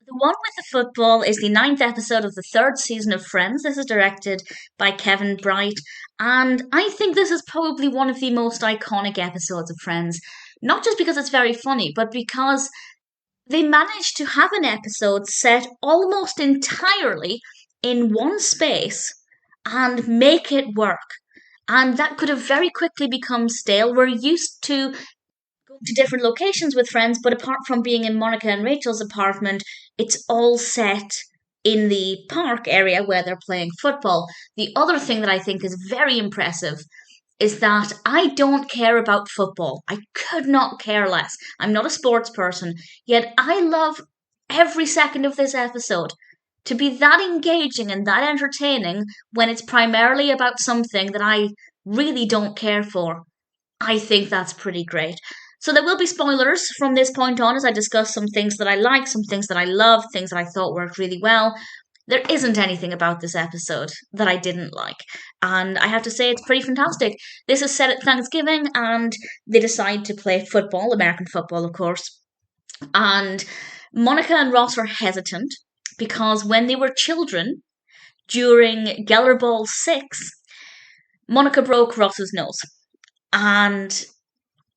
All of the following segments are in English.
The one with the football is the ninth episode of the third season of Friends. This is directed by Kevin Bright, and I think this is probably one of the most iconic episodes of Friends. Not just because it's very funny, but because they managed to have an episode set almost entirely in one space and make it work. And that could have very quickly become stale. We're used to go to different locations with friends, but apart from being in Monica and Rachel's apartment, it's all set in the park area where they're playing football. The other thing that I think is very impressive is that I don't care about football. I could not care less. I'm not a sports person, yet I love every second of this episode. To be that engaging and that entertaining when it's primarily about something that I really don't care for, I think that's pretty great. So there will be spoilers from this point on as I discuss some things that I like, some things that I love, things that I thought worked really well. There isn't anything about this episode that I didn't like. And I have to say, it's pretty fantastic. This is set at Thanksgiving, and they decide to play football, American football, of course. And Monica and Ross are hesitant because when they were children, during Geller Ball 6, Monica broke Ross's nose. And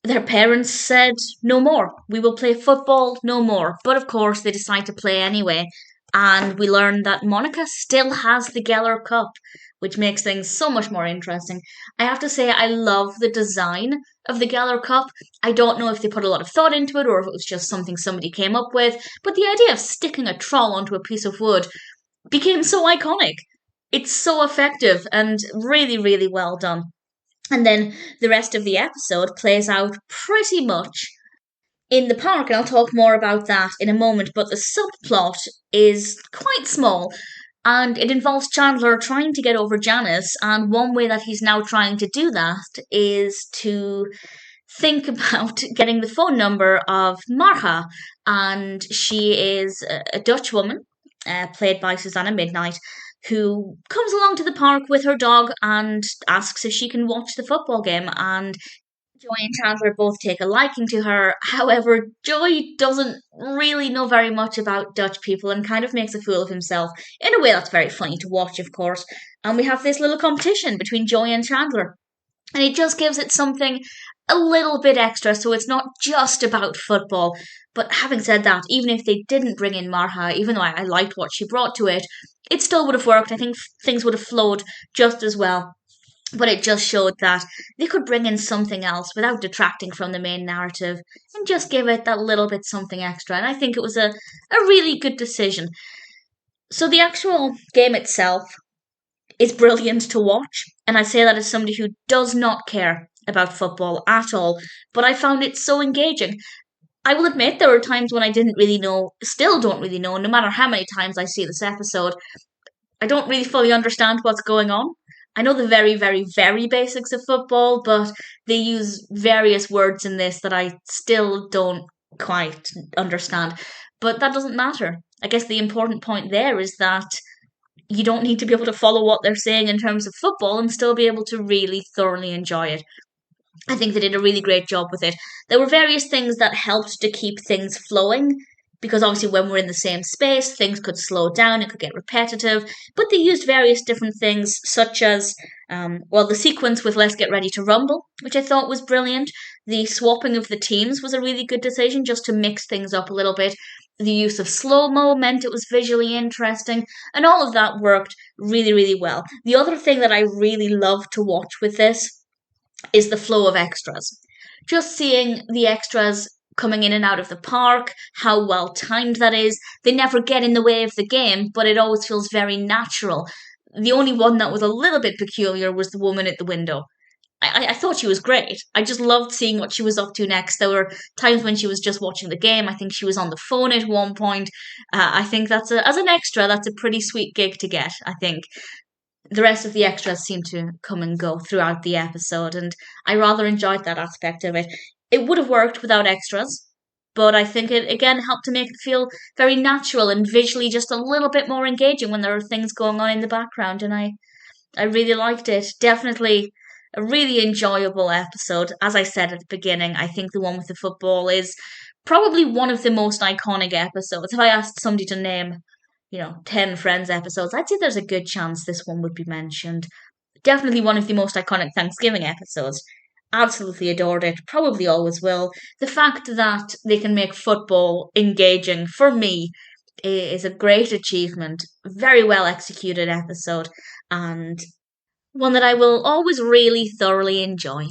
their parents said, no more. We will play football, no more. But of course, they decide to play anyway. And we learn that Monica still has the Geller Cup, which makes things so much more interesting. I have to say, I love the design of the Geller Cup. I don't know if they put a lot of thought into it or if it was just something somebody came up with, but the idea of sticking a troll onto a piece of wood became so iconic. It's so effective and really, really well done. And then the rest of the episode plays out pretty much in the park, and I'll talk more about that in a moment. But the subplot is quite small, and it involves Chandler trying to get over Janice. And one way that he's now trying to do that is to think about getting the phone number of Margha. And she is a Dutch woman, played by Susanna Midnight, who comes along to the park with her dog and asks if she can watch the football game. And Joy and Chandler both take a liking to her. However, Joy doesn't really know very much about Dutch people and kind of makes a fool of himself in a way that's very funny to watch, of course. And we have this little competition between Joy and Chandler. And it just gives it something a little bit extra, so it's not just about football. But having said that, even if they didn't bring in Margha, even though I liked what she brought to it, it still would have worked. I think things would have flowed just as well. But it just showed that they could bring in something else without detracting from the main narrative and just give it that little bit something extra. And I think it was a really good decision. So the actual game itself is brilliant to watch. And I say that as somebody who does not care about football at all. But I found it so engaging. I will admit there were times when I didn't really know, still don't really know, no matter how many times I see this episode, I don't really fully understand what's going on. I know the very, very, very basics of football, but they use various words in this that I still don't quite understand. But that doesn't matter. I guess the important point there is that you don't need to be able to follow what they're saying in terms of football and still be able to really thoroughly enjoy it. I think they did a really great job with it. There were various things that helped to keep things flowing, because obviously when we're in the same space, things could slow down, it could get repetitive, but they used various different things, such as, the sequence with Let's Get Ready to Rumble, which I thought was brilliant. The swapping of the teams was a really good decision, just to mix things up a little bit. The use of slow-mo meant it was visually interesting, and all of that worked really, really well. The other thing that I really love to watch with this is the flow of extras. Just seeing the extras coming in and out of the park, how well timed that is. They never get in the way of the game, but it always feels very natural. The only one that was a little bit peculiar was the woman at the window. I thought she was great. I just loved seeing what she was up to next. There were times when she was just watching the game. I think she was on the phone at one point. I think as an extra, that's a pretty sweet gig to get, I think. The rest of the extras seem to come and go throughout the episode, and I rather enjoyed that aspect of it. It would have worked without extras, but I think it again helped to make it feel very natural and visually just a little bit more engaging when there are things going on in the background, and I really liked it. Definitely a really enjoyable episode. As I said at the beginning, I think the one with the football is Probably one of the most iconic episodes. If I asked somebody to name, 10 Friends episodes, I'd say there's a good chance this one would be mentioned. Definitely one of the most iconic Thanksgiving episodes. Absolutely adored it, probably always will. The fact that they can make football engaging, for me, is a great achievement. Very well executed episode, and one that I will always really thoroughly enjoy.